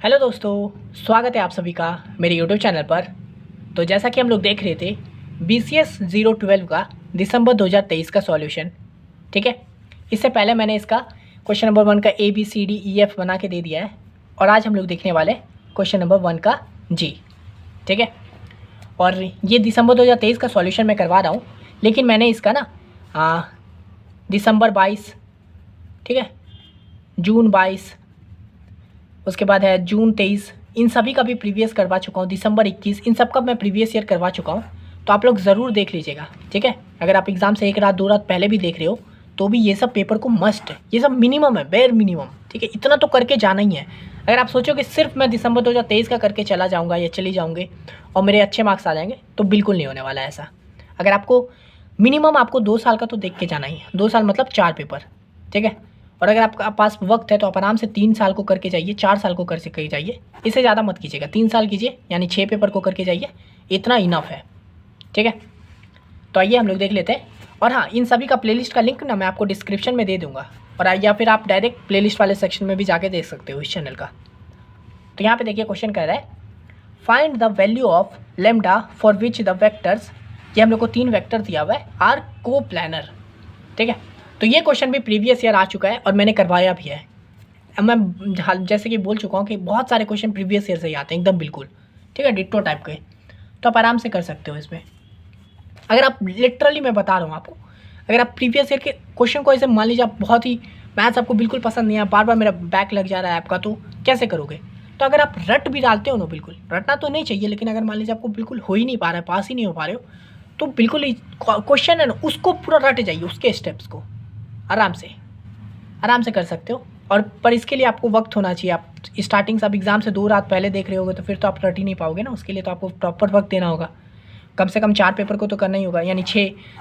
Hello दोस्तों, स्वागत है आप सभी का मेरे यूट्यूब चैनल पर। तो जैसा कि हम लोग देख रहे थे BCS 012 का दिसंबर 2023 का सॉल्यूशन, ठीक है। इससे पहले मैंने इसका क्वेश्चन नंबर 1 का ABCDEF बना के दे दिया है और आज हम लोग देखने वाले क्वेश्चन नंबर 1 का G, ठीक है। और ये दिसंबर 2023 का सॉल्यूशन मैं करवा रहा हूँ, लेकिन मैंने इसका ना दिसंबर 22, ठीक है, जून 22, उसके बाद है जून 23, इन सभी का भी प्रीवियस करवा चुका हूँ। दिसंबर 21, इन सब का मैं प्रीवियस ईयर करवा चुका हूँ। तो आप लोग ज़रूर देख लीजिएगा, ठीक है। अगर आप एग्ज़ाम से 1 रात 2 रात पहले भी देख रहे हो तो भी ये सब पेपर को मस्ट है, ये सब मिनिमम है, बेयर मिनिमम, ठीक है। इतना तो करके जाना ही है। अगर आप सोचो कि सिर्फ मैं दिसंबर 2023 का करके चला जाऊँगा या चली जाऊँगे और मेरे अच्छे मार्क्स आ जाएंगे, तो बिल्कुल नहीं होने वाला है ऐसा। अगर आपको मिनिमम आपको 2 साल का तो देख के जाना ही है। 2 साल मतलब 4 पेपर, ठीक है। और अगर आपका पास वक्त है तो आप आराम से 3 साल को करके जाइए, 4 साल को करके जाइए, इससे ज़्यादा मत कीजिएगा। 3 साल कीजिए, यानी 6 पेपर को करके जाइए, इतना इनफ है, ठीक है। तो आइए हम लोग देख लेते हैं। और हाँ, इन सभी का प्लेलिस्ट का लिंक ना मैं आपको डिस्क्रिप्शन में दे दूँगा, और या फिर आप डायरेक्ट प्लेलिस्ट वाले सेक्शन में भी जाके देख सकते हो इस चैनल का। तो यहाँ पर देखिए क्वेश्चन कह रहा है find the value of lambda for which the vectors, ये हम लोग को 3 वैक्टर दिया हुआ है, आर को प्लानर, ठीक है। तो ये क्वेश्चन भी प्रीवियस ईयर आ चुका है और मैंने करवाया भी है। अब मैं जैसे कि बोल चुका हूँ कि बहुत सारे क्वेश्चन प्रीवियस ईयर से ही आते हैं एकदम बिल्कुल, ठीक है, डिट्टो टाइप के। तो आप आराम से कर सकते हो इसमें। अगर आप लिटरली, मैं बता रहा हूँ आपको, अगर आप प्रीवियस ईयर के क्वेश्चन को ऐसे मान लीजिए आप बहुत ही मैथ्स आपको बिल्कुल पसंद नहीं है, बार बार मेरा बैक लग जा रहा है आपका, तो कैसे करोगे? तो अगर आप रट भी डालते हो ना, बिल्कुल रटना तो नहीं चाहिए, लेकिन अगर मान लीजिए आपको बिल्कुल हो ही नहीं पा रहा है, पास ही नहीं हो पा रहे हो, तो बिल्कुल क्वेश्चन है ना, उसको पूरा रट जाइए, उसके स्टेप्स को आराम से कर सकते हो। और पर इसके लिए आपको वक्त होना चाहिए। आप स्टार्टिंग से, आप एग्ज़ाम से 2 रात पहले देख रहे होगे तो फिर तो आप रट ही नहीं पाओगे ना। उसके लिए तो आपको प्रॉपर वक्त देना होगा। कम से कम 4 पेपर को तो करना ही होगा, यानी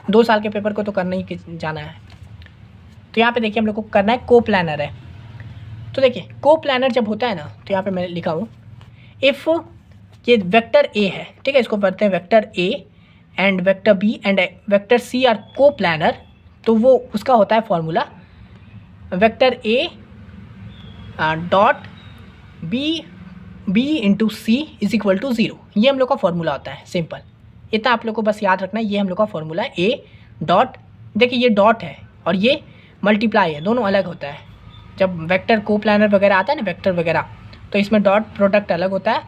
2 साल के पेपर को तो करना ही जाना है। तो यहाँ पे देखिए हम लोग को करना है को प्लानर है। तो देखिए को प्लानर जब होता है ना, तो यहाँ पर मैं लिखा हूँ इफ़ ये वेक्टर ए है, ठीक है, इसको पढ़ते हैं vector A and vector B and vector C are को प्लानर, तो वो उसका होता है formula vector A dot B into C is equal to 0। ये हम लोग का फॉर्मूला होता है, सिंपल। इतना आप लोग को बस याद रखना है, ये हम लोग का फॉर्मूला है। ए डॉट, देखिए ये डॉट है और ये मल्टीप्लाई है, दोनों अलग होता है। जब वेक्टर को प्लानर वगैरह आता है ना, वेक्टर वगैरह, तो इसमें डॉट प्रोडक्ट अलग होता है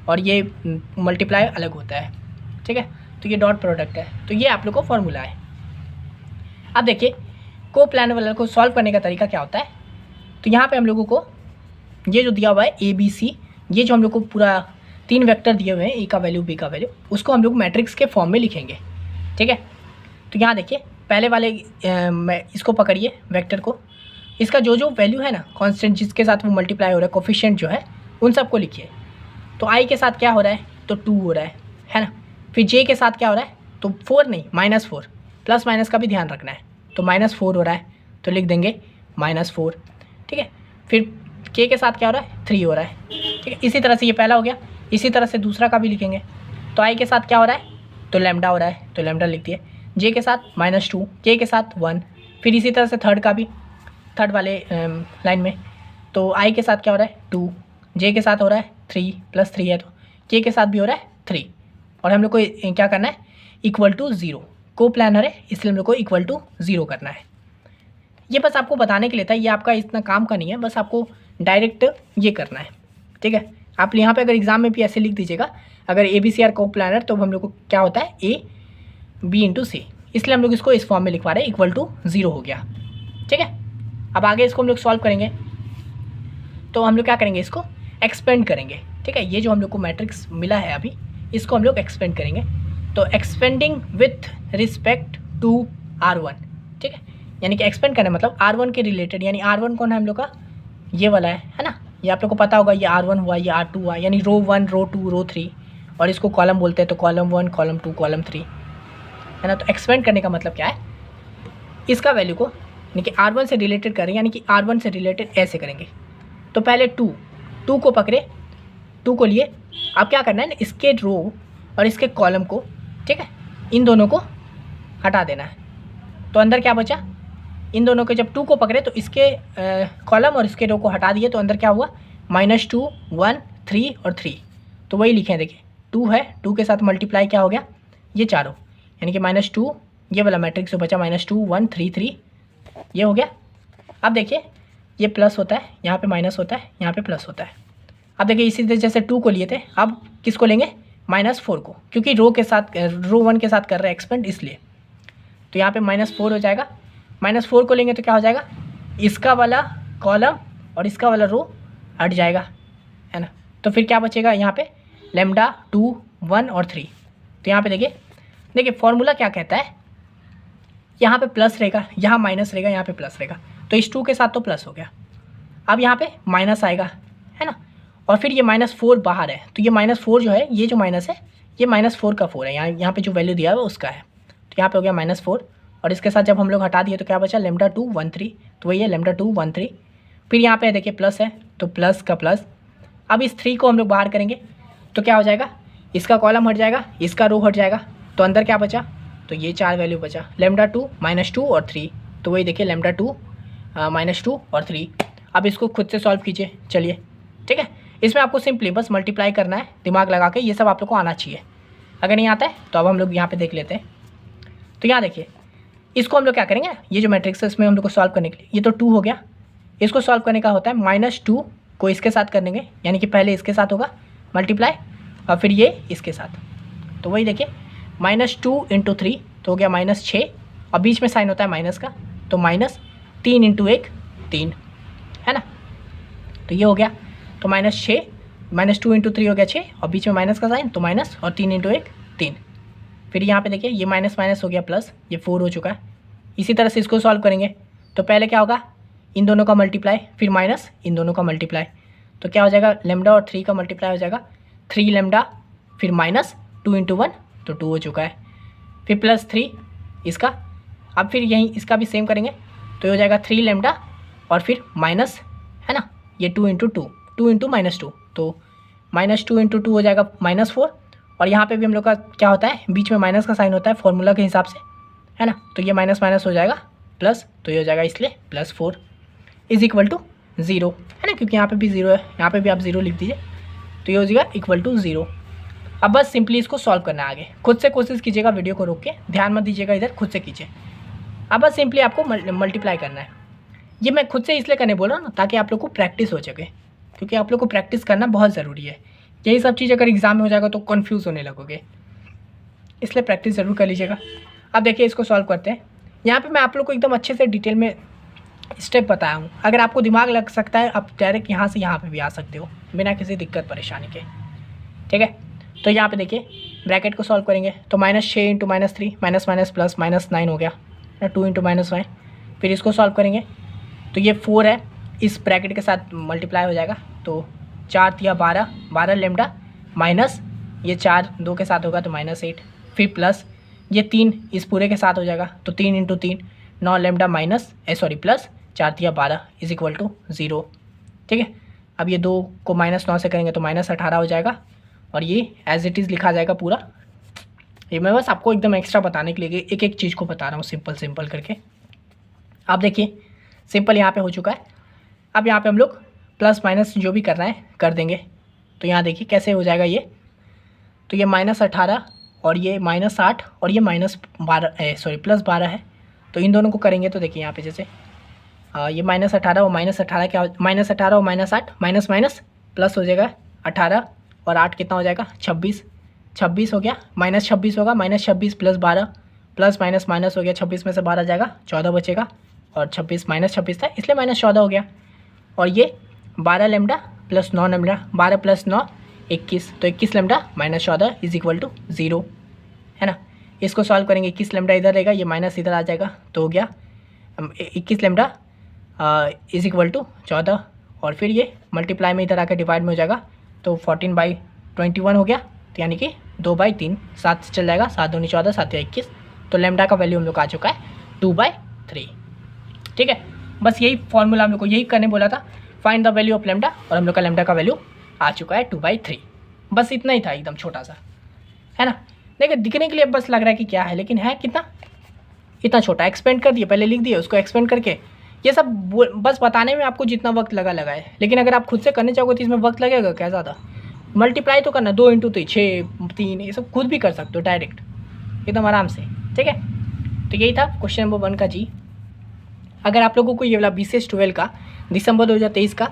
और ये मल्टीप्लाई अलग होता है, ठीक है। तो ये डॉट प्रोडक्ट है, तो ये आप लोग को फॉर्मूला है। अब देखिए को प्लानर वाला को सॉल्व करने का तरीका क्या होता है। तो यहाँ पे हम लोगों को ये जो दिया हुआ है ABC, ये जो हम लोग को पूरा 3 वेक्टर दिए हुए हैं, ए का वैल्यू बी का वैल्यू, उसको हम लोग मैट्रिक्स के फॉर्म में लिखेंगे, ठीक है। तो यहाँ देखिए पहले वाले इसको पकड़िए वेक्टर को, इसका जो जो वैल्यू है ना, कॉन्स्टेंट जिसके साथ वो मल्टीप्लाई हो रहा है, कोफिशिएंट जो है, उन सबको लिखिए। तो आई के साथ क्या हो रहा है, तो 2 हो रहा है ना। फिर जे के साथ क्या हो रहा है, तो 4 नहीं -4, प्लस माइनस का भी ध्यान रखना है, तो -4 हो रहा है, तो लिख देंगे -4, ठीक है। फिर के के साथ क्या हो रहा है, 3 हो रहा है, ठीक है। इसी तरह से ये पहला हो गया, इसी तरह से दूसरा का भी लिखेंगे। तो आई के साथ क्या हो रहा है, तो लैम्डा हो रहा है, तो लैम्डा लिख दिए। जे के साथ -2, के के साथ 1, फिर इसी तरह से थर्ड का भी, थर्ड वाले लाइन में, तो आई के साथ क्या हो रहा है 2, जे के साथ हो रहा है 3, +3 है, तो के के साथ भी हो रहा है 3। और हम लोग को क्या करना है, इक्वल टू 0, को प्लानर है इसलिए हम लोग को इक्वल टू 0 करना है। ये बस आपको बताने के लिए था, ये आपका इतना काम का नहीं है, बस आपको डायरेक्ट ये करना है, ठीक है। आप यहाँ पे अगर एग्जाम में भी ऐसे लिख दीजिएगा, अगर ABC आर को प्लानर, तो हम लोग को क्या होता है AB इंटू C, इसलिए हम लोग इसको इस फॉर्म में लिखवा रहे हैं, इक्वल टू 0 हो गया, ठीक है। अब आगे इसको हम लोग सॉल्व करेंगे, तो हम लोग क्या करेंगे, इसको एक्सपेंड करेंगे, ठीक है। ये जो हम लोग को मैट्रिक्स मिला है अभी, इसको हम लोग एक्सपेंड करेंगे। तो expanding with respect to R1, ठीक है, यानी कि एक्सपेंड करना मतलब R1 के रिलेटेड, यानी R1 कौन है हम लोग का, ये वाला है ना। ये आप लोग को पता होगा, ये R1 हुआ, ये R2 हुआ, यानी रो 1 रो 2 रो 3, और इसको कॉलम बोलते हैं, तो कॉलम 1 कॉलम 2 कॉलम 3, है ना। तो एक्सपेंड करने का मतलब क्या है, इसका वैल्यू को यानी कि R1 से रिलेटेड करें, यानी कि R1 से रिलेटेड ऐसे करेंगे। तो पहले 2 को पकड़े, 2 को लिए, अब क्या करना है ना, इसके रो और इसके कॉलम को, ठीक है, इन दोनों को हटा देना है। तो अंदर क्या बचा, इन दोनों के जब 2 को पकड़े तो इसके कॉलम और इसके रो को हटा दिए, तो अंदर क्या हुआ -2 1 3 और 3, तो वही लिखे हैं देखिए 2 है, 2 के साथ मल्टीप्लाई क्या हो गया ये चारों, यानी कि -2 ये वाला मैट्रिक्स जो बचा -2 1 3 3 ये हो गया। अब देखिए ये प्लस होता है, यहाँ पे माइनस होता है, यहाँ पे प्लस होता है। अब देखिए इसी तरह जैसे 2 को लिए थे, अब किसको लेंगे -4 को, क्योंकि रो 1 के साथ कर रहे हैं एक्सपेंड इसलिए। तो यहाँ पे -4 हो जाएगा, -4 को लेंगे तो क्या हो जाएगा, इसका वाला कॉलम और इसका वाला रो हट जाएगा, है ना। तो फिर क्या बचेगा यहाँ पे लेमडा 2 1 और 3। तो यहाँ पे देखिए फॉर्मूला क्या कहता है, यहाँ पे प्लस रहेगा, यहाँ माइनस रहेगा, यहाँ पे प्लस रहेगा, तो इस 2 के साथ तो प्लस हो गया। अब यहाँ पे माइनस आएगा, है ना, और फिर ये -4 बाहर है, तो ये -4 जो है, ये जो माइनस है ये -4 का 4 है, यहाँ पे जो वैल्यू दिया है वो उसका है। तो यहाँ पे हो गया -4 और इसके साथ जब हम लोग हटा दिए तो क्या बचा लेमडा 2 1 3, तो वही है लेमडा 2 1 3। फिर यहाँ पे देखिए प्लस है तो प्लस का प्लस। अब इस 3 को हम लोग बाहर करेंगे तो क्या हो जाएगा, इसका कॉलम हट जाएगा, इसका रो हट जाएगा, तो अंदर क्या बचा, तो ये 4 वैल्यू बचा लेमडा 2 -2 और 3, तो वही देखिए लेमडा 2 -2 और 3। अब इसको खुद से सॉल्व कीजिए, चलिए ठीक है। इसमें आपको सिंपली बस मल्टीप्लाई करना है दिमाग लगा के, ये सब आप लोग को आना चाहिए। अगर नहीं आता है तो अब हम लोग यहाँ पे देख लेते हैं। तो यहाँ देखिए इसको हम लोग क्या करेंगे, ये जो मैट्रिक्स है इसमें हम लोग को सॉल्व करने के लिए, ये तो 2 हो गया, इसको सॉल्व करने का होता है -2 को इसके साथ कर देंगे, यानी कि पहले इसके साथ होगा मल्टीप्लाई और फिर ये इसके साथ। तो वही देखिए -2 × 3 तो हो गया -6 और बीच में साइन होता है माइनस का, तो -3 × 1 3, है ना। तो ये हो गया, तो -6 -2 × 3 हो गया 6 और बीच में माइनस का साइन, तो माइनस और 3 × 1 3। फिर यहाँ पे देखिए ये माइनस माइनस हो गया प्लस, ये 4 हो चुका है। इसी तरह से इसको सॉल्व करेंगे तो पहले क्या होगा, इन दोनों का मल्टीप्लाई, फिर माइनस इन दोनों का मल्टीप्लाई, तो क्या हो जाएगा लेमडा और 3 का मल्टीप्लाई हो जाएगा 3 लेमडा, फिर -2 × 1 तो 2 हो चुका है, फिर +3 इसका। अब फिर यहीं इसका भी सेम करेंगे तो ये हो जाएगा 3 लेमडा और फिर माइनस, है ना, ये 2 × 2 2 × -2, तो -2 × 2 हो जाएगा -4 और यहाँ पे भी हम लोग का क्या होता है, बीच में माइनस का साइन होता है फॉर्मूला के हिसाब से, है ना। तो ये माइनस माइनस हो जाएगा प्लस, तो ये हो जाएगा इसलिए +4 = 0, है ना, क्योंकि यहाँ पे भी 0 है, यहाँ पे भी आप 0 लिख दीजिए, तो ये हो जाएगा =0। अब बस सिंपली इसको सॉल्व करना है आगे, खुद से कोशिश कीजिएगा, वीडियो को रोक के ध्यान मत दीजिएगा इधर, खुद से कीजिए। अब बस सिंपली आपको मल्टीप्लाई करना है। ये मैं खुद से इसलिए करने बोल रहा हूँ ना, ताकि आप लोग को प्रैक्टिस हो सके, क्योंकि आप लोग को प्रैक्टिस करना बहुत ज़रूरी है। यही सब चीज़ अगर एग्ज़ाम में हो जाएगा तो कन्फ्यूज़ होने लगोगे, इसलिए प्रैक्टिस ज़रूर कर लीजिएगा। अब देखिए इसको सॉल्व करते हैं। यहाँ पे मैं आप लोग को एकदम अच्छे से डिटेल में स्टेप बताया हूँ, अगर आपको दिमाग लग सकता है आप डायरेक्ट यहाँ से यहाँ पे भी आ सकते हो बिना किसी दिक्कत परेशानी के, ठीक है। तो यहाँ पे देखिए ब्रैकेट को सॉल्व करेंगे तो -6 × -3 माइनस माइनस प्लस -9 हो गया, 2 × -9। फिर इसको सॉल्व करेंगे तो ये 4 है, इस ब्रैकेट के साथ मल्टीप्लाई हो जाएगा, तो 4 × 12 12 लेमडा माइनस ये 4 2 के साथ होगा तो -8, फिर प्लस ये 3 इस पूरे के साथ हो जाएगा, तो 3 × 3 9 लेमडा प्लस 4 × 12 = 0, ठीक है। अब ये 2 को -9 से करेंगे तो -18 हो जाएगा और ये एज इट इज़ लिखा जाएगा पूरा। ये मैं बस आपको एकदम एक्स्ट्रा बताने के लिए एक एक चीज़ को बता रहा हूँ सिंपल करके। आप देखिए सिंपल यहाँ पे हो चुका है। अब यहाँ पे हम लोग प्लस माइनस जो भी करना है कर देंगे। तो यहाँ देखिए कैसे हो जाएगा ये, तो ये -18 और ये -8 और ये +12 है, तो इन दोनों को करेंगे तो देखिए यहाँ पे जैसे ये -18 और -18 क्या, -18 और -8 माइनस माइनस प्लस हो जाएगा 18 और 8 कितना हो जाएगा 26 हो गया, -26 होगा, -26 + 12 प्लस माइनस माइनस हो गया, 26 में से 12 जाएगा 14 बचेगा और 26 -26 था इसलिए -14 हो गया। और ये 12 लेमडा प्लस 9 लेमडा, 12 + 9 21, तो 21 लेमडा -14 = 0, है ना। इसको सॉल्व करेंगे, 21 लेमडा इधर रहेगा, ये माइनस इधर आ जाएगा, तो हो गया 21 लेमडा = 14 और फिर ये मल्टीप्लाई में इधर आकर डिवाइड में हो जाएगा, तो 14/21 हो गया, तो यानी कि 2/3 7 से चल जाएगा, 7 दूनी 14 7 या 21, तो लेमडा का वैल्यू हम लोग आ चुका है 2/3, ठीक है। बस यही फॉर्मूला हम लोग को यही करने बोला था, find the value of lambda, और हम लोग का लेमडा का वैल्यू आ चुका है 2/3। बस इतना ही था, एकदम छोटा सा, है ना। देखिए दिखने के लिए बस लग रहा है कि क्या है, लेकिन है कितना, इतना छोटा। एक्सपेंड कर दिए, पहले लिख दिए, उसको एक्सपेंड करके ये सब बस बताने में आपको जितना वक्त लगा है, लेकिन अगर आप खुद से करने चाहोगे तो इसमें वक्त लगेगा क्या ज़्यादा। मल्टीप्लाई तो करना 2 × 6 3, ये सब खुद भी कर सकते हो डायरेक्ट एकदम आराम से, ठीक है। तो यही था क्वेश्चन नंबर 1 का जी। अगर आप लोगों को ये वाला BCS 12 का दिसंबर 2023 का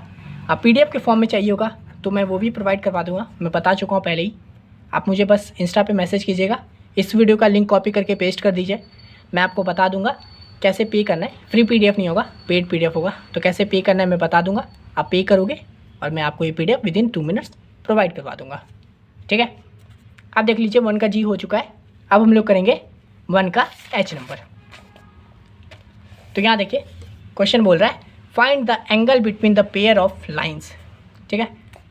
PDF के फॉर्म में चाहिए होगा तो मैं वो भी प्रोवाइड करवा दूँगा, मैं बता चुका हूँ पहले ही। आप मुझे बस इंस्टा पे मैसेज कीजिएगा, इस वीडियो का लिंक कॉपी करके पेस्ट कर दीजिए, मैं आपको बता दूंगा कैसे पे करना है। फ्री PDF नहीं होगा, पेड PDF होगा, तो कैसे पे करना है मैं बता दूंगा, आप पे करोगे और मैं आपको ये PDF विदिन 2 मिनट्स प्रोवाइड करवा दूंगा, ठीक है। आप देख लीजिए 1 का जी हो चुका है, अब हम लोग करेंगे 1 का H नंबर। तो यहाँ देखिए क्वेश्चन बोल रहा है find the angle between the pair of lines, ठीक है।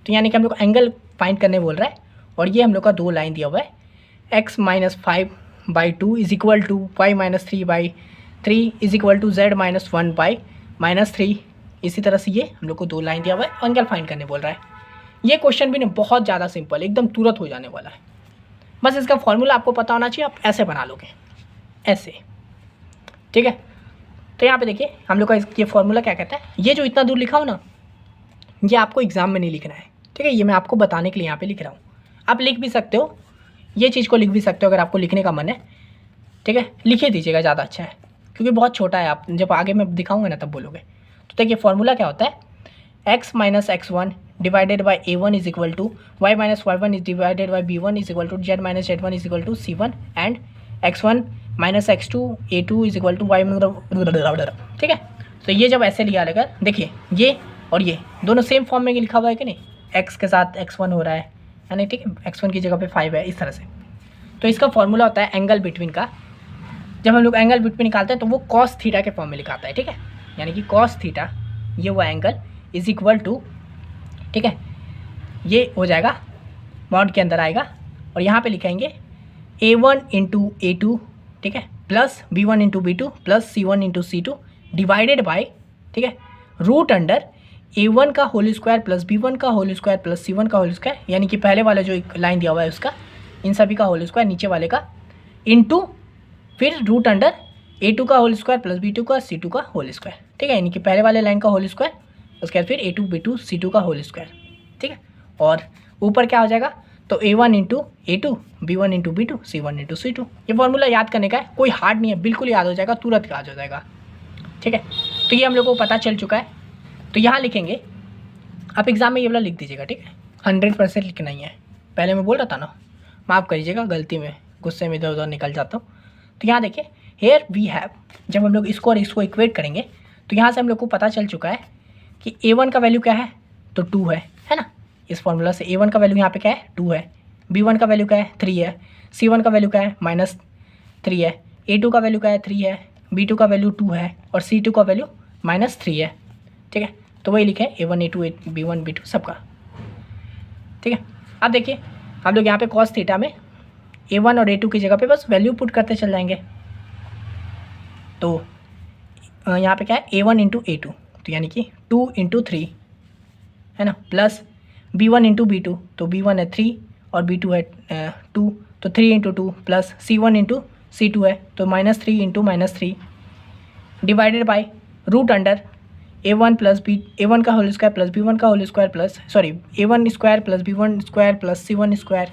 तो यानी कि हम लोग को एंगल फाइंड करने बोल रहा है, और ये हम लोग का 2 लाइन दिया हुआ है, x - 5/2 is equal to y - 3/3 is equal to z - 1/-3। इसी तरह से ये हम लोग को 2 लाइन दिया हुआ है, एंगल फाइंड करने बोल रहा है। ये क्वेश्चन भी ना बहुत ज़्यादा सिंपल, एकदम तुरंत हो जाने वाला है, बस इसका फॉर्मूला आपको पता होना चाहिए, आप ऐसे बना लोगे ऐसे, ठीक है। तो यहाँ पे देखिए हम लोग का ये फॉर्मूला क्या कहता है, ये जो इतना दूर लिखा हो ना, ये आपको एग्जाम में नहीं लिखना है, ठीक है। ये मैं आपको बताने के लिए यहाँ पे लिख रहा हूँ, आप लिख भी सकते हो, ये चीज़ को लिख भी सकते हो अगर आपको लिखने का मन है, ठीक है। लिखे दीजिएगा, ज़्यादा अच्छा है, क्योंकि बहुत छोटा है, आप जब आगे मैं दिखाऊंगा ना तब बोलोगे। तो देखिए फॉर्मूला क्या होता है, x - x1 divided by a1 is equal to y - y1 is divided by b1 is equal to z - z1 is equal to c1 and x1 - x2 a2 is equal to y, ठीक है। तो ये जब ऐसे लिया रहेगा, देखिए ये और ये दोनों सेम फॉर्म में लिखा हुआ है कि नहीं, x के साथ x1 हो रहा है यानी, ठीक है, x1 की जगह पे 5 है, इस तरह से। तो इसका फॉर्मूला होता है एंगल बिटवीन का, जब हम लोग एंगल बिटवीन निकालते हैं तो वो cos थीटा के फॉर्म में लिखाता है, ठीक है। यानी कि cos थीटा ये वो एंगल इज इक्वल टू, ठीक है, ये हो जाएगा मॉड के अंदर आएगा, और यहाँ पे लिखेंगे a1 × a2, ठीक है, plus b1 × b2 plus c1 × c2 divided by, ठीक है, रूट अंडर a1 का होल स्क्वायर प्लस b1 का होल स्क्वायर प्लस c1 का होल स्क्वायर, यानी कि पहले वाला जो एक लाइन दिया हुआ है उसका, इन सभी का होल स्क्वायर, नीचे वाले का इनटू फिर रूट अंडर a2 का होल स्क्वायर प्लस b2 का c2 का होल स्क्वायर, ठीक है। यानी कि पहले वाले लाइन का होल स्क्वायर, उसके बाद फिर a2 b2 c2 का होल स्क्वायर, ठीक है। और ऊपर क्या हो जाएगा, तो a1 × a2 b1 × b2 c1 × c2। ये फॉर्मूला याद करने का है, कोई हार्ड नहीं है, बिल्कुल याद हो जाएगा, तुरंत याद हो जाएगा, ठीक है। तो ये हम लोग को पता चल चुका है। तो यहाँ लिखेंगे, आप एग्ज़ाम में ये वाला लिख दीजिएगा, ठीक है, 100% लिखना ही है। पहले मैं बोल रहा था ना, माफ़ करिएगा, गलती में गुस्से में इधर उधर निकल जाता हूँ। तो यहाँ देखिए हेयर वी हैव, जब हम लोग इसको और इसको इक्वेट करेंगे तो यहाँ से हम लोग को पता चल चुका है कि a1 का वैल्यू क्या है, तो 2 है ना। इस फॉर्मूला से a1 का वैल्यू यहाँ पे क्या है, 2 है, b1 का वैल्यू क्या है, 3 है, c1 का वैल्यू क्या है, -3 है, a2 का वैल्यू क्या है, 3 है, b2 का वैल्यू 2 है, और c2 का वैल्यू -3 है, ठीक है। तो वही लिखे a1 a2 b1 b2 सबका, ठीक है। अब देखिए हम लोग यहाँ पे cos थीटा में a1 और a2 की जगह पे बस वैल्यू पुट करते चल जाएंगे। तो यहाँ पे क्या है, a1 × a2, तो यानी कि 2 × 3 है ना, प्लस b1 × b2, तो b1 है 3 और b2 है 2, तो 3 × 2 प्लस c1 × c2 है, तो -3 × -3 divided by root under a1 का होल स्क्वायर प्लस b1 का whole square plus a1 square plus b1 square plus c1 square.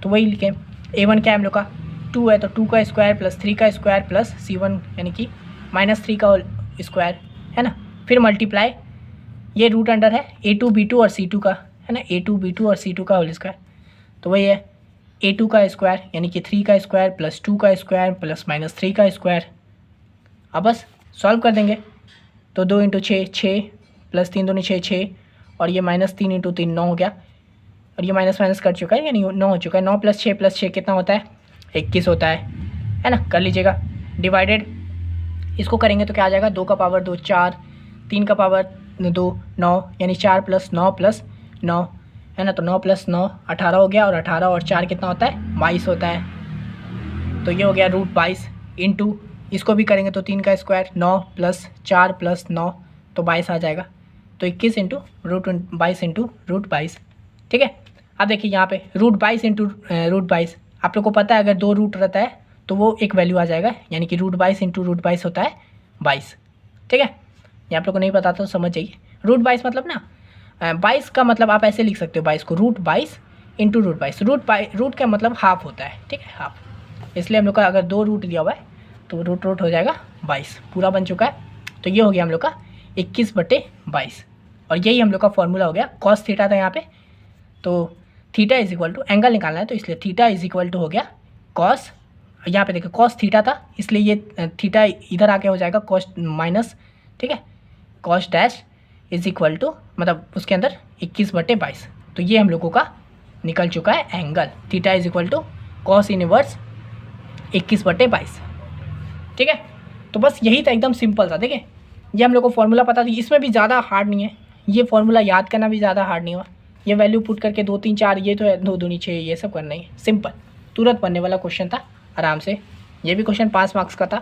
तो वही लिखें, a1 क्या है हम लोग का 2 है, तो 2 का स्क्वायर प्लस 3 का स्क्वायर प्लस c1 यानी कि -3 का होल स्क्वायर, है ना। फिर मल्टीप्लाई, ये रूट अंडर है a2 b2 और c2 का, है ना, a2 b2 और c2 का होल स्क्वायर। तो वही है a2 का स्क्वायर यानी कि 3 का स्क्वायर प्लस 2 का स्क्वायर प्लस -3 का स्क्वायर। अब बस सॉल्व कर देंगे, तो 2 × 6 6 प्लस 3 दूनी 6 6, और ये -3 × 3 9 हो गया, और ये माइनस कर चुका है यानी 9 हो चुका है। 9 + 6 कितना होता है, 21 होता है ना। कर लीजिएगा डिवाइडेड, इसको करेंगे तो क्या आ जाएगा, 2 का पावर 2 4, 3 का पावर 2 9, यानी 4 + 9 + 9 है ना। तो 9 + 9 18 हो गया, और 18 और 4 कितना होता है, 22 होता है। तो ये हो गया √22 इंटू, इसको भी करेंगे तो 3 का स्क्वायर 9 + 4 + 9, तो 22 आ जाएगा। तो 21 × √22 × √22, ठीक है। अब देखिए यहाँ पे √22 × √22, आप लोग को पता है अगर 2 रूट रहता है तो वो एक वैल्यू आ जाएगा, यानी कि √22 × √22 होता है 22, ठीक है। ये आप लोग को नहीं पता तो समझ जाइए। रूट 22 मतलब ना 22 का मतलब आप ऐसे लिख सकते हो 22 को रूट 22 इंटू रूट 22। रूट का मतलब हाफ होता है, ठीक है, हाफ। इसलिए हम लोग का अगर 2 रूट दिया हुआ है तो रूट हो जाएगा 22, पूरा बन चुका है। तो ये हो गया हम लोग का 21/22 और यही हम लोग का फॉर्मूला हो गया। कॉस थीटा था यहाँ पे, तो theta is equal to angle निकालना है तो इसलिए थीटा इज इक्वल टू हो गया कॉस, यहाँ पे देखिए कॉस थीटा था इसलिए ये थीटा इधर आके हो जाएगा कॉस माइनस, ठीक है, cos dash is equal to मतलब उसके अंदर 21/22। तो ये हम लोगों का निकल चुका है angle. Theta is equal to cos inverse 21/22, ठीक है। तो बस यही था, एकदम सिंपल था। देखिए ये हम लोग को फॉर्मूला पता था, इसमें भी ज़्यादा हार्ड नहीं है, ये फॉर्मूला याद करना भी ज़्यादा हार्ड नहीं हुआ। ये वैल्यू पुट करके 2 3 4 ये तो है 2 दूनी 6 ये सब करना ही सिंपल, तुरंत बनने वाला क्वेश्चन था आराम से। ये भी क्वेश्चन 5 मार्क्स का था,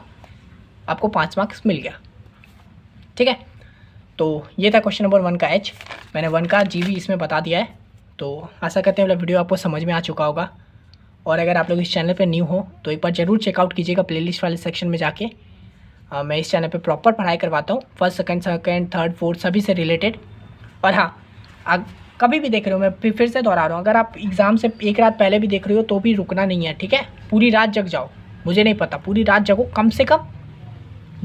आपको 5 मार्क्स मिल गया, ठीक है। तो ये था क्वेश्चन नंबर 1 का एच। मैंने 1 का जी भी इसमें बता दिया है। तो आशा करते हैं मतलब वीडियो आपको समझ में आ चुका होगा। और अगर आप लोग इस चैनल पर न्यू हो तो एक बार ज़रूर चेकआउट कीजिएगा प्लेलिस्ट वाले सेक्शन में जाके। मैं इस चैनल पे प्रॉपर पढ़ाई करवाता हूँ, फर्स्ट सेकंड थर्ड फोर्थ सभी से रिलेटेड। और हाँ, कभी भी देख रहे हो, मैं फिर से दोहरा रहा हूँ, अगर आप एग्ज़ाम से एक रात पहले भी देख रहे हो तो भी रुकना नहीं है, ठीक है। पूरी रात जग जाओ, मुझे नहीं पता, पूरी रात जगो, कम से कम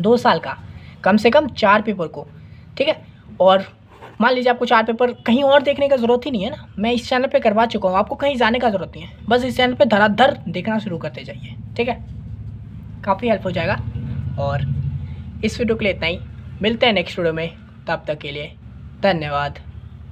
2 साल का, कम से कम 4 पेपर को, ठीक है। और मान लीजिए आपको 4 पेपर कहीं और देखने का ज़रूरत ही नहीं है ना, मैं इस चैनल पे करवा चुका हूँ, आपको कहीं जाने का ज़रूरत नहीं है, बस इस चैनल पे धड़ाधड़ देखना शुरू करते जाइए, ठीक है। काफ़ी हेल्प हो जाएगा। और इस वीडियो के लिए इतना ही, मिलते हैं नेक्स्ट वीडियो में, तब तक के लिए धन्यवाद।